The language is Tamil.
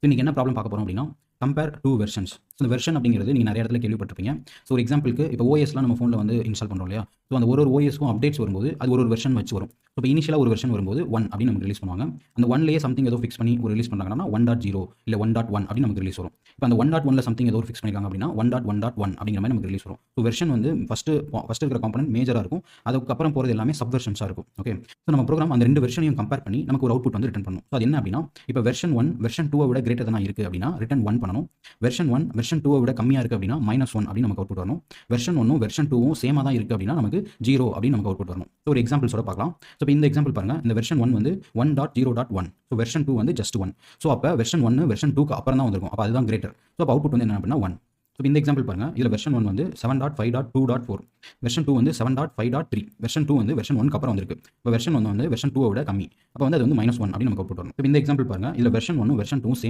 இன்னைக்கு என்ன ப்ராப்ளம் பார்க்க போறோம் அப்படின்னா, கம்பேர் 2 வெர்ஷன்ஸ். ஸோ இந்த வெர்ஷன் அப்படிங்கிறது நீங்க நிறைய இடத்துல கேள்விப்பட்டிருப்பீங்க. ஸோ ஒரு எக்ஸாம்பிளுக்கு இப்போ ஓஎஸ்லாம் நம்ம ஃபோன்ல வந்து இன்ஸ்டால் பண்றோம் இல்லையா? ஸோ அந்த ஒரு ஓஎஸ்க்கும் அப்டேட்ஸ் வரும்போது அது ஒரு வெர்ஷன் வச்சு வரும். ஸோ இப்போ இனிஷியலா ஒரு வெர்ஷன் வரும்போது 1 அப்படின்னு நமக்கு ரிலீஸ் பண்ணுவாங்க. அந்த 1லயே சம்திங் ஏதோ ஃபிக்ஸ் பண்ணி ஒரு ரிலீஸ் பண்றாங்கன்னா 1.0 இல்ல 1.1 அப்படின்னு நமக்கு ரிலீஸ் வரும். இப்போ அந்த 1.1ல சம்திங் ஏதோ ஃபிக்ஸ் பண்ணிருக்காங்க அப்படின்னா 1.1.1 அப்படிங்கிற மாதிரி நமக்கு ரிலீஸ் வரும். ஸோ வெர்ஷன் வந்து ஃபர்ஸ்ட் இருக்கிற காம்போனன்ட் மேஜரா இருக்கும். அதுக்கப்புறம் போறது எல்லாமே சப் வெர்ஷன்ஸா இருக்கும். ஓகே. ஸோ நம்ம ப்ரோகிராம் அந்த 2 வெர்ஷனையும் கம்பேர் பண்ணி நமக்கு ஒரு அவுட்புட் வந்து ரிட்டர்ன் பண்ணும். ஸோ அது என்ன அப்படின்னா, இப்போ வெர்ஷன் 1 வெர்ஷன் 2 விட கிரேட்டர் தானா இருக்கு அப்படின்னா ரிட்டர்ன் 1 பண்ணணும். வெர்ஷன் 1 வெர்ஷன் 2 விட கம்மியா இருக்கு அப்படின்னா -1 அப்படின்னு நமக்கு அவுட்புட் வரணும். வெர்ஷன் 1ம் வெர்ஷன் 2ம் சேமா தான் இருக்கு அப்படின்னா நமக்கு 0 அப்படின்னு நமக்கு அவுட்புட் வரணும். ஸோ ஒரு எக்ஸாம்பிள்ஸோட பார்க்கலாம். ஸோ இப்போ இந்த எக்ஸாம்பிள் பாருங்க. இந்த வெர்ஷன் 1 வந்து 1.0.1. ஸோ வெர்ஷன் 2 வந்து ஜஸ்ட் 1. ஸோ அப்போ வெர்ஷன் 1 வெர்ஷன் 2க்கு அப்புறம் தான் வந்திருக்கும். அப்போ அதுதான் கிரேட்டர். ஸோ அப்போ அவுட்புட் வந்து என்ன அப்படின்னா 1. ஸோ இந்த எக்ஸாம்பிள் பாருங்க. இதில் வெர்ஷன் 1 வந்து 7.5.2.4. வெர்ஷன் 2 வந்து 7.5.3. வெர்ஷன் 2 வந்து வெர்ஷன் 1க்கு அப்புறம் வந்திருக்கு. இப்போ வெர்ஷன் 1 வந்து வெர்ஷன் 2 விட கம்மி. அப்போ வந்து அது வந்து -1 அப்படின்னு நமக்கு அவுட்புட் வரும். இப்போ இந்த எக்ஸாம்பிள் பாருங்க. இதில் வெர்ஷன் 1ம் வெர்ஷன் 2ம் சேம்